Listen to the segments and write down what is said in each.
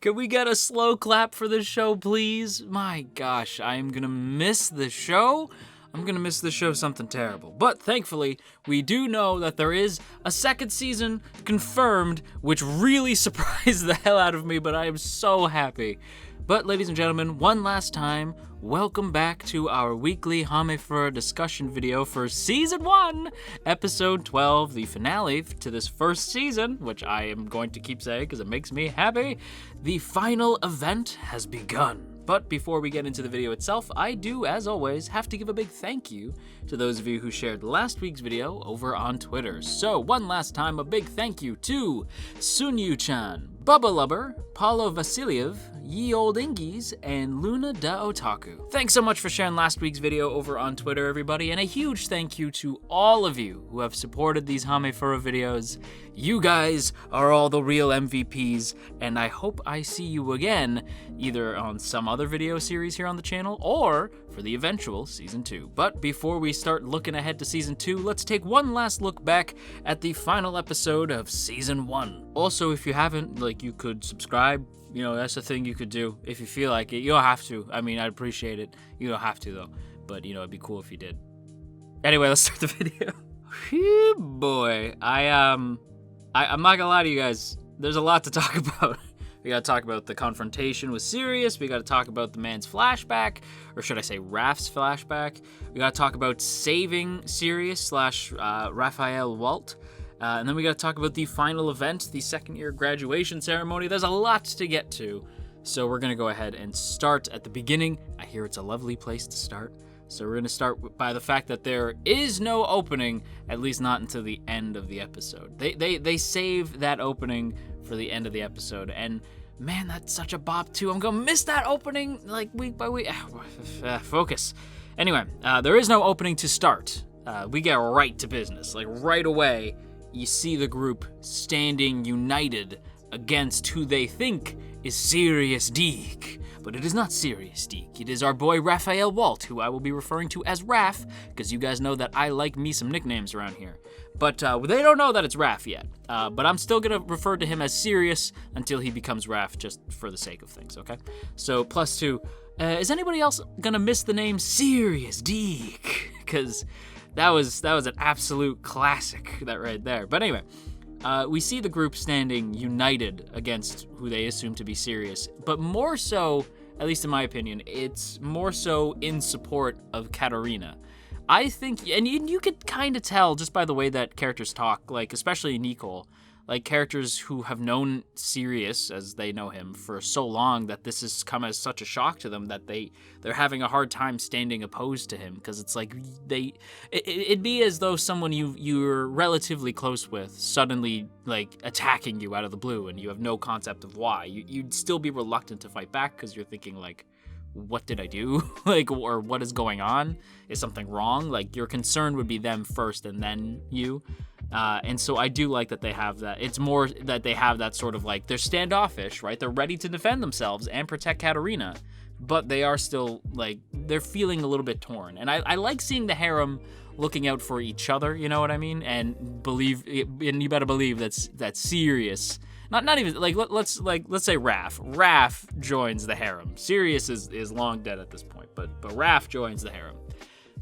Can we get a slow clap for this show, please? My gosh, I am gonna miss the show. I'm gonna miss the show something terrible. But thankfully, we do know that there is a second season confirmed, which really surprised the hell out of me, but I am so happy. But ladies and gentlemen, one last time, welcome back to our weekly Hamefura discussion video for Season 1, Episode 12, the finale to this first season, which I am going to keep saying because it makes me happy. The final event has begun. But before we get into the video itself, I do, as always, have to give a big thank you to those of you who shared last week's video over on Twitter. So, one last time, a big thank you to Sunyu-chan, Bubba Lubber, Paulo Vasiliev, Ye Old Ingies, and Luna da Otaku. Thanks so much for sharing last week's video over on Twitter, everybody, and a huge thank you to all of you who have supported these Hamefura videos. You guys are all the real MVPs, and I hope I see you again, either on some other video series here on the channel, or for the eventual Season 2. But before we start looking ahead to Season 2, let's take one last look back at the final episode of Season 1. Also, if you haven't, you could subscribe. You know, that's a thing you could do if you feel like it. You don't have to. I mean, I'd appreciate it. You don't have to, though. But, you know, it'd be cool if you did. Anyway, let's start the video. Phew, boy. I'm not gonna lie to you guys. There's a lot to talk about. We gotta talk about the confrontation with Sirius. We gotta talk about the man's flashback. Or should I say Raph's flashback. We gotta talk about saving Sirius / Raphael Walt. And then we gotta talk about the final event, the second-year graduation ceremony. There's a lot to get to, so we're gonna go ahead and start at the beginning. I hear it's a lovely place to start, so we're gonna start by the fact that there is no opening, at least not until the end of the episode. They save that opening for the end of the episode, and man, that's such a bop too. I'm gonna miss that opening week by week. Focus. Anyway, there is no opening to start. We get right to business, right away. You see the group standing united against who they think is Sirius Deke. But it is not Sirius Deke. It is our boy Raphael Walt, who I will be referring to as Raph, because you guys know that I like me some nicknames around here. But they don't know that it's Raph yet. But I'm still going to refer to him as Sirius until he becomes Raph, just for the sake of things, okay? So, +2. Is anybody else going to miss the name Sirius Deke? Because that was an absolute classic, that right there. But anyway, we see the group standing united against who they assume to be Sirius, but more so, at least in my opinion, it's more so in support of Katarina. I think, and you could kind of tell just by the way that characters talk, especially Nicole, characters who have known Sirius, as they know him, for so long that this has come as such a shock to them that they're having a hard time standing opposed to him, because it's it'd be as though someone you're relatively close with suddenly attacking you out of the blue and you have no concept of why. You'd still be reluctant to fight back because you're thinking what did I do? Or what is going on? Is something wrong? Your concern would be them first and then you. And so I do like that they have that. It's more that they have that sort of they're standoffish, right? They're ready to defend themselves and protect Katarina, but they are still they're feeling a little bit torn. And I like seeing the harem looking out for each other, you know what I mean? And you better believe that's Sirius. Not even let's say Raph joins the harem. Sirius is long dead at this point, but Raph joins the harem.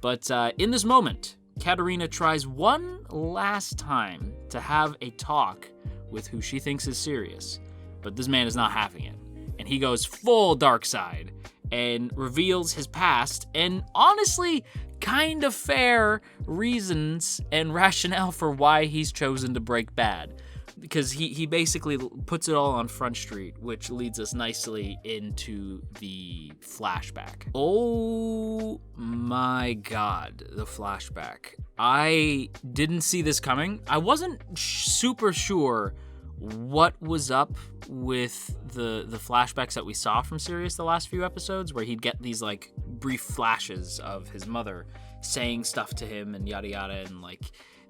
But in this moment, Katarina tries one last time to have a talk with who she thinks is Sirius, but this man is not having it, and he goes full dark side and reveals his past and honestly kind of fair reasons and rationale for why he's chosen to break bad. Because he basically puts it all on Front Street, which leads us nicely into the flashback. Oh my god, the flashback. I didn't see this coming. I wasn't super sure what was up with the flashbacks that we saw from Sirius the last few episodes, where he'd get these brief flashes of his mother saying stuff to him and yada yada, and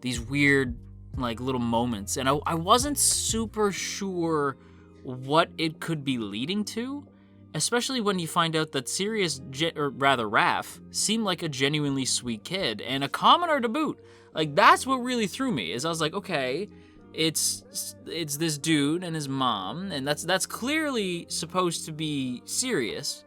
these weird little moments, and I wasn't super sure what it could be leading to, especially when you find out that Sirius, or rather Raph, seemed like a genuinely sweet kid, and a commoner to boot. That's what really threw me, is I was like, okay, it's this dude and his mom, and that's clearly supposed to be Sirius,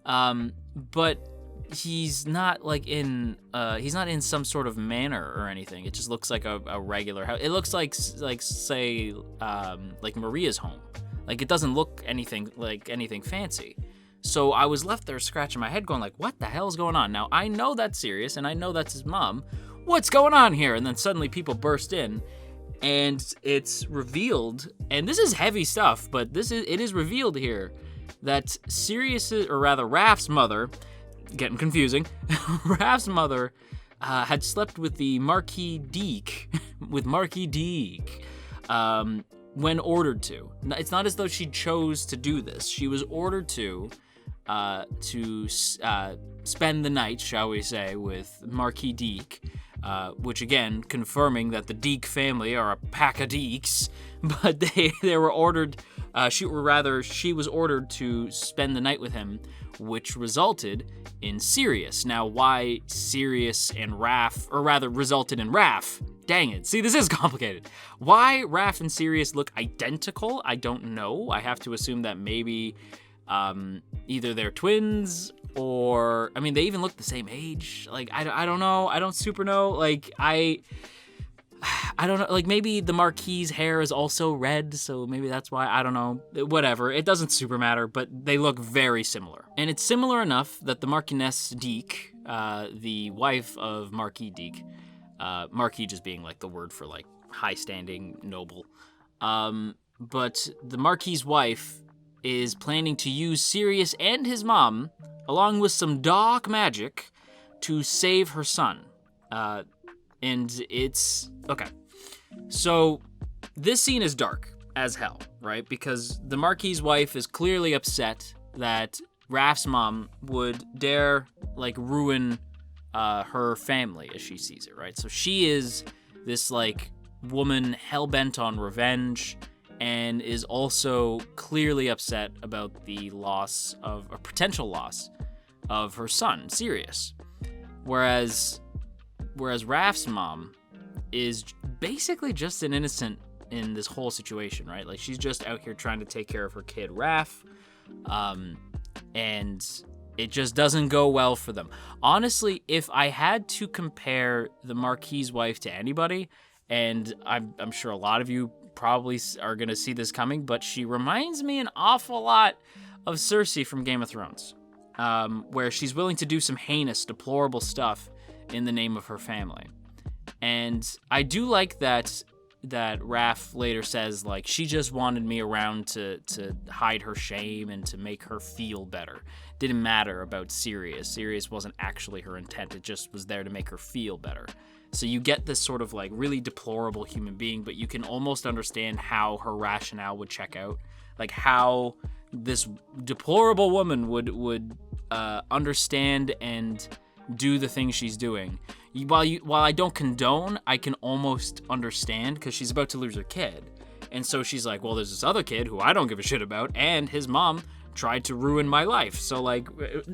but he's not like he's not in some sort of manor or anything. It just looks like a regular house. It looks like say like Maria's home. Like, it doesn't look anything fancy. So I was left there scratching my head going like, what the hell is going on? Now, I know that's Sirius, and I know that's his mom. What's going on here? And then suddenly people burst in, and it's revealed, and this is heavy stuff, but it is revealed here that Raph's mother, getting confusing, Raph's mother had slept with the Marquis Deek, when ordered to. It's not as though she chose to do this. She was ordered to spend the night, shall we say, with Marquis Deek, which again, confirming that the Deek family are a pack of Deeks, but they were ordered, she was ordered to spend the night with him, which resulted in Sirius. Now, why Sirius and Raph, or rather resulted in Raph? Dang it. See, this is complicated. Why Raph and Sirius look identical, I don't know. I have to assume that maybe either they're twins, or, I mean, they even look the same age. Like, I don't know. I don't super know. Like, I don't know. Like, maybe the Marquis' hair is also red, so maybe that's why. I don't know. Whatever. It doesn't super matter, but they look very similar. And it's similar enough that the Marchioness Deek, the wife of Marquis Deek, Marquis just being like the word for like high-standing noble, but the Marquis' wife is planning to use Sirius and his mom, along with some dark magic, to save her son. And it's... Okay. So, this scene is dark as hell, right? Because the Marquis' wife is clearly upset that Raph's mom would dare, like, ruin her family as she sees it, right? So she is this, like, woman hell-bent on revenge, and is also clearly upset about the loss of, a potential loss of her son, Sirius. Whereas Raph's mom is basically just an innocent in this whole situation, right? Like, she's just out here trying to take care of her kid, Raph, and it just doesn't go well for them. Honestly, if I had to compare the Marquis' wife to anybody, and I'm sure a lot of you probably are going to see this coming, but she reminds me an awful lot of Cersei from Game of Thrones, where she's willing to do some heinous, deplorable stuff in the name of her family. And I do like that Raph later says, like, she just wanted me around to hide her shame and to make her feel better. Didn't matter about Sirius. Sirius wasn't actually her intent. It just was there to make her feel better. So you get this sort of, like, really deplorable human being, but you can almost understand how her rationale would check out. Like, how this deplorable woman would understand and do the things she's doing. While I don't condone, I can almost understand, because she's about to lose her kid. And so she's like, well, there's this other kid who I don't give a shit about, and his mom tried to ruin my life. So, like,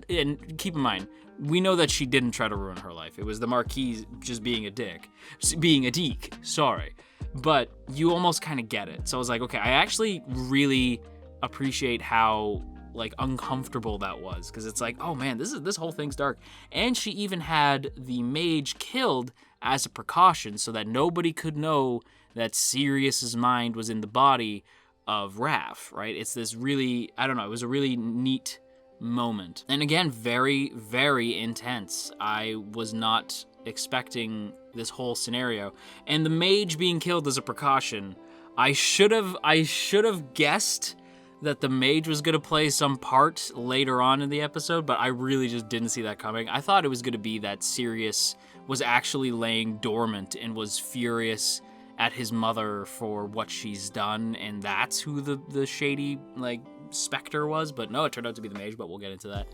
and keep in mind, we know that she didn't try to ruin her life. It was the Marquis just being a deek, sorry. But you almost kind of get it. So I was like, okay, I actually really appreciate how, like, uncomfortable that was, because it's like, oh man, this whole thing's dark. And she even had the mage killed as a precaution so that nobody could know that Sirius's mind was in the body of Raph, right? It's this really, I don't know, it was a really neat moment. And again, very, very intense. I was not expecting this whole scenario. And the mage being killed as a precaution, I should have guessed that the mage was going to play some part later on in the episode, but I really just didn't see that coming. I thought it was going to be that Sirius was actually laying dormant and was furious at his mother for what she's done, and that's who the shady, like, specter was. But no, it turned out to be the mage, but we'll get into that.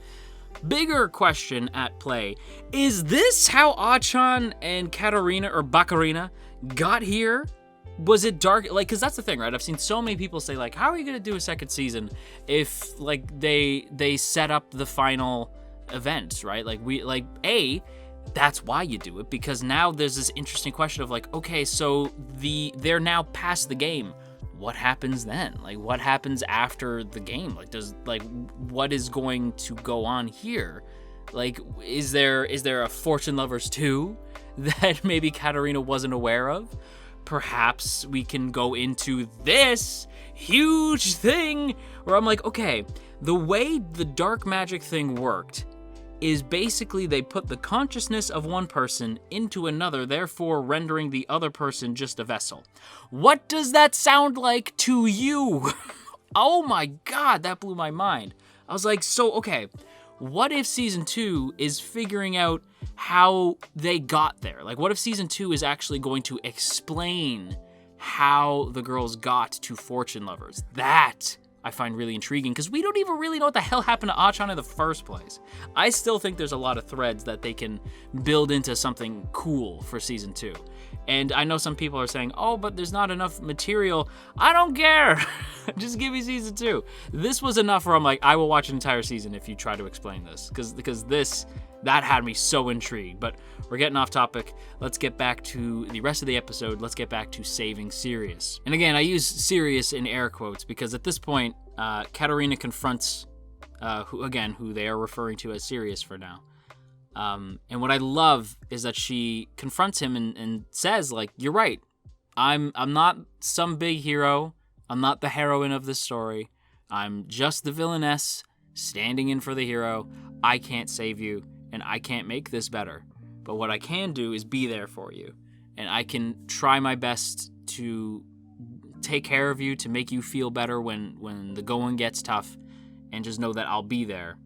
Bigger question at play: is this how Achan and Bakarina got here? Was it dark? Like, because that's the thing, right? I've seen so many people say, like, how are you going to do a second season if, like, they set up the final events, right? Like, that's why you do it, because now there's this interesting question of like, okay, so they're now past the game. What happens then? Like, what happens after the game? Like, what is going to go on here? Like, is there a Fortune Lovers 2 that maybe Katarina wasn't aware of? Perhaps we can go into this huge thing where I'm like, okay, the way the dark magic thing worked is basically they put the consciousness of one person into another, therefore rendering the other person just a vessel. What does that sound like to you? Oh my God, that blew my mind. I was like, so, okay, what if season 2 is figuring out how they got there? Like, what if season 2 is actually going to explain how the girls got to Fortune Lovers? That I find really intriguing, because we don't even really know what the hell happened to Achan in the first place. I still think there's a lot of threads that they can build into something cool for season 2. And I know some people are saying, oh, but there's not enough material. I don't care. Just give me season 2. This was enough where I'm like, I will watch an entire season if you try to explain this, because that had me so intrigued. But we're getting off topic. Let's get back to the rest of the episode. Let's get back to saving Sirius. And again, I use Sirius in air quotes because at this point, Katarina confronts, who they are referring to as Sirius for now. And what I love is that she confronts him and says, like, you're right. I'm not some big hero. I'm not the heroine of this story. I'm just the villainess standing in for the hero. I can't save you, and I can't make this better. But what I can do is be there for you. And I can try my best to take care of you, to make you feel better when the going gets tough, and just know that I'll be there.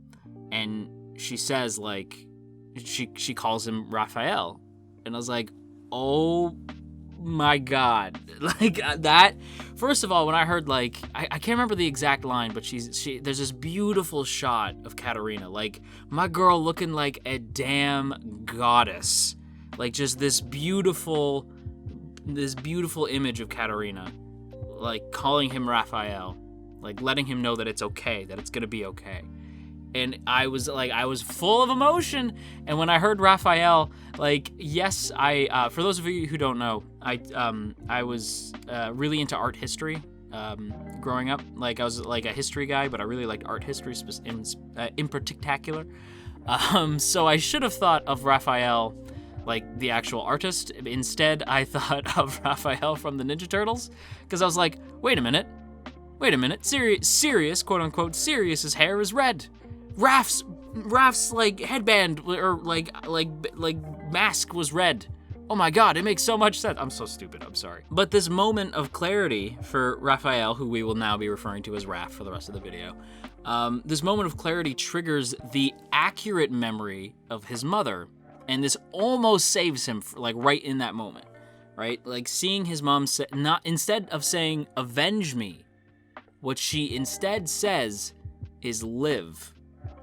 And she says, like, she calls him Raphael. And I was like, oh my God. Like, that, first of all, when I heard, like, I can't remember the exact line, but there's this beautiful shot of Katarina, like, my girl looking like a damn goddess. Like, just this beautiful image of Katarina, like, calling him Raphael, like, letting him know that it's okay, that it's gonna be okay. And I was full of emotion. And when I heard Raphael, like, yes, for those of you who don't know, I was really into art history growing up. Like, I was like a history guy, but I really liked art history in particular. So I should have thought of Raphael like the actual artist. Instead, I thought of Raphael from the Ninja Turtles, because I was like, wait a minute, Sirius, quote unquote, Sirius's hair is red. Raph's like headband or like mask was red. Oh my God, it makes so much sense. I'm so stupid, I'm sorry. But this moment of clarity for Raphael, who we will now be referring to as Raph for the rest of the video, this moment of clarity triggers the accurate memory of his mother, and this almost saves him like right in that moment, right? Like seeing his mom say, instead of saying avenge me, what she instead says is live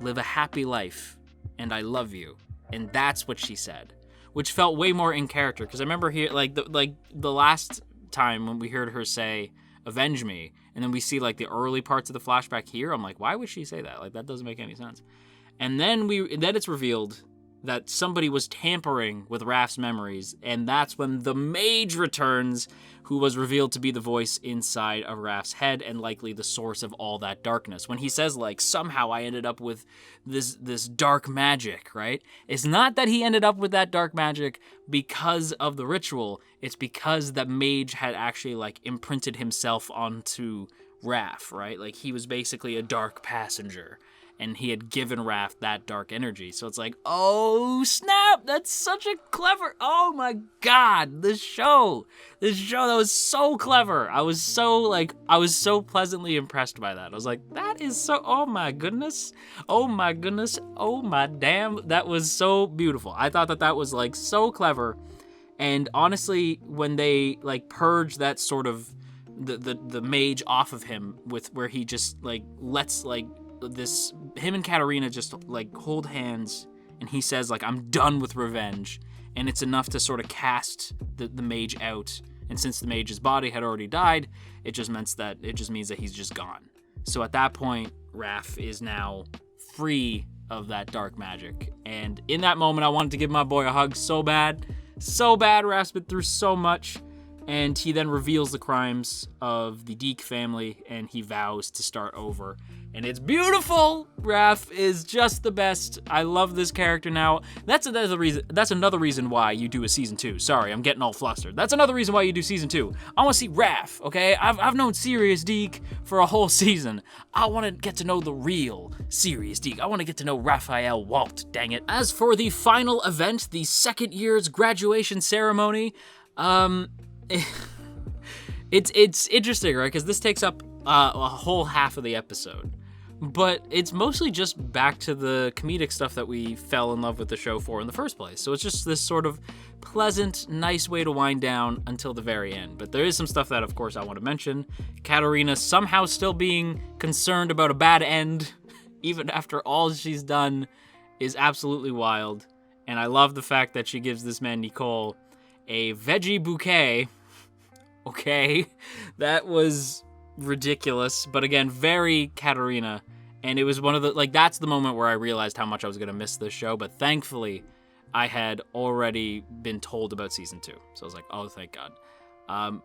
a happy life, and I love you. And that's what she said, which felt way more in character, because I remember here, like the last time when we heard her say avenge me, and then we see like the early parts of the flashback here, I'm like, why would she say that? Like, that doesn't make any sense. And then it's revealed that somebody was tampering with Raph's memories, and that's when the mage returns, who was revealed to be the voice inside of Raph's head and likely the source of all that darkness. When he says, like, somehow I ended up with this dark magic, right? It's not that he ended up with that dark magic because of the ritual. It's because the mage had actually, like, imprinted himself onto Raph, right? Like, he was basically a dark passenger, and he had given Raph that dark energy. So it's like, oh snap, that's such a clever, oh my God, this show, that was so clever. I was so pleasantly impressed by that. I was like, that is so, oh my goodness, oh my damn, that was so beautiful. I thought that was like so clever. And honestly, when they like purge that sort of the mage off of him, with where he just like lets like him and Katarina just like hold hands, and he says like, I'm done with revenge, and it's enough to sort of cast the mage out. And since the mage's body had already died, it just means that he's just gone. So at that point, Raph is now free of that dark magic, And in that moment, I wanted to give my boy a hug so bad. So bad. Raph's been through so much. And he then reveals the crimes of the Deke family, and he vows to start over. And it's beautiful! Raph is just the best. I love this character now. That's another reason why you do a season 2. Sorry, I'm getting all flustered. That's another reason why you do season 2. I want to see Raph, okay? I've known Sirius Deke for a whole season. I want to get to know the real Sirius Deke. I want to get to know Raphael Walt, dang it. As for the final event, the second year's graduation ceremony, it's interesting, right? Because this takes up a whole half of the episode. But it's mostly just back to the comedic stuff that we fell in love with the show for in the first place. So it's just this sort of pleasant, nice way to wind down until the very end. But there is some stuff that, of course, I want to mention. Katarina somehow still being concerned about a bad end, even after all she's done, is absolutely wild. And I love the fact that she gives this man, Nicole, a veggie bouquet. Okay, that was ridiculous, but again, very Katarina. And it was one of the, that's the moment where I realized how much I was going to miss this show. But thankfully, I had already been told about season 2. So I was like, oh, thank God.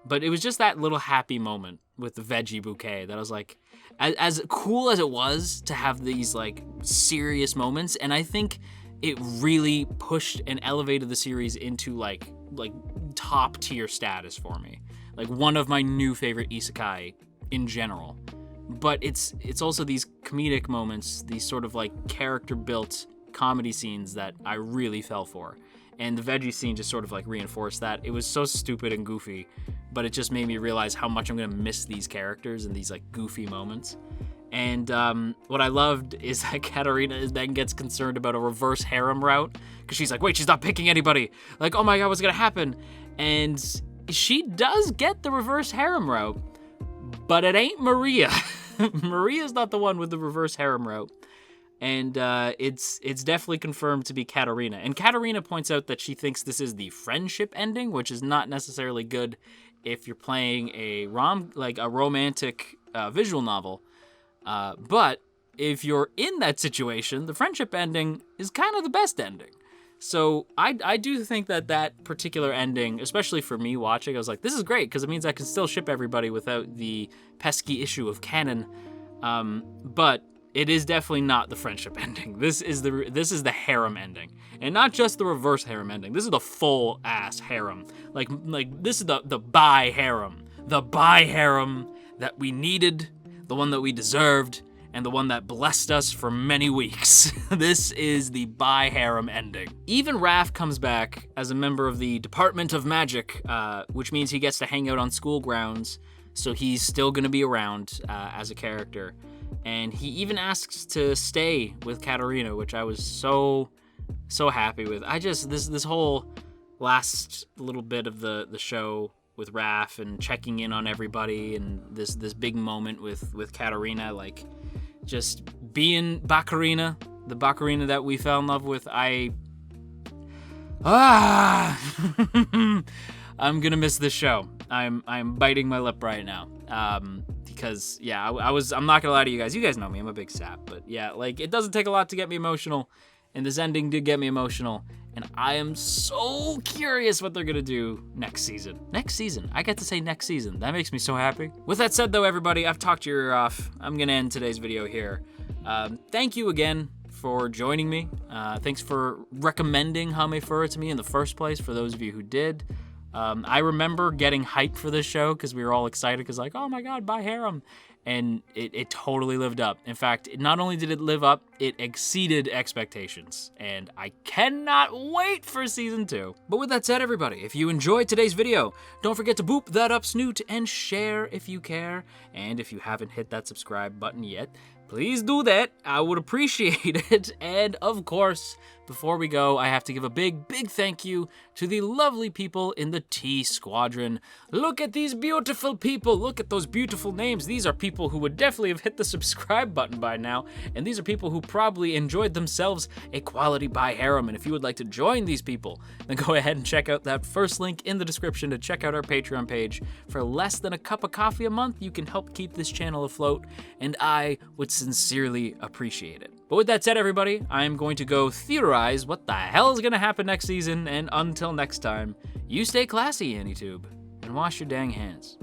But it was just that little happy moment with the veggie bouquet that I was like, as cool as it was to have these serious moments. And I think it really pushed and elevated the series into like top tier status for me. Like one of my new favorite isekai in general. But it's also these comedic moments, these sort of character-built comedy scenes that I really fell for. And the veggie scene just sort of reinforced that. It was so stupid and goofy, but it just made me realize how much I'm gonna miss these characters and these goofy moments. And what I loved is that Katarina then gets concerned about a reverse harem route, because she's like, wait, she's not picking anybody. Oh my God, what's gonna happen? And she does get the reverse harem route, but it ain't Maria. Maria's not the one with the reverse harem route. And it's definitely confirmed to be Katarina. And Katarina points out that she thinks this is the friendship ending, which is not necessarily good if you're playing a romantic visual novel. But if you're in that situation, the friendship ending is kind of the best ending. So I do think that particular ending, especially for me watching, I was like, this is great because it means I can still ship everybody without the pesky issue of canon. But it is definitely not the friendship ending. This is the harem ending, and not just the reverse harem ending. This is the full ass harem. This is the bi harem, that we needed, the one that we deserved, and the one that blessed us for many weeks. This is the bi-harem ending. Even Raph comes back as a member of the Department of Magic, which means he gets to hang out on school grounds, so he's still gonna be around as a character. And he even asks to stay with Katarina, which I was so happy with. This whole last little bit of the show with Raph and checking in on everybody, and this big moment with Katarina, just being Bakarina, the Bakarina that we fell in love with. I'm gonna miss this show. I'm biting my lip right now. Because yeah, I'm not gonna lie to you guys. You guys know me, I'm a big sap, but yeah, it doesn't take a lot to get me emotional, and this ending did get me emotional. And I am so curious what they're gonna do next season. Next season. I get to say next season. That makes me so happy. With that said, though, everybody, I've talked your ear off. I'm gonna end today's video here. Thank you again for joining me. Thanks for recommending Hamefura to me in the first place, for those of you who did. I remember getting hyped for this show because we were all excited because oh my God, bye harem. And it totally lived up. In fact, not only did it live up, it exceeded expectations. And I cannot wait for season 2. But with that said, everybody, if you enjoyed today's video, don't forget to boop that up snoot and share if you care. And if you haven't hit that subscribe button yet, please do that. I would appreciate it. And of course, before we go, I have to give a big thank you to the lovely people in the T Squadron. Look at these beautiful people. Look at those beautiful names. These are people who would definitely have hit the subscribe button by now. And these are people who probably enjoyed themselves a quality buy harem. And if you would like to join these people, then go ahead and check out that first link in the description to check out our Patreon page. For less than a cup of coffee a month, you can help keep this channel afloat, and I would sincerely appreciate it. But with that said, everybody, I'm going to go theorize what the hell is going to happen next season, and until next time, you stay classy, AnyTube, and wash your dang hands.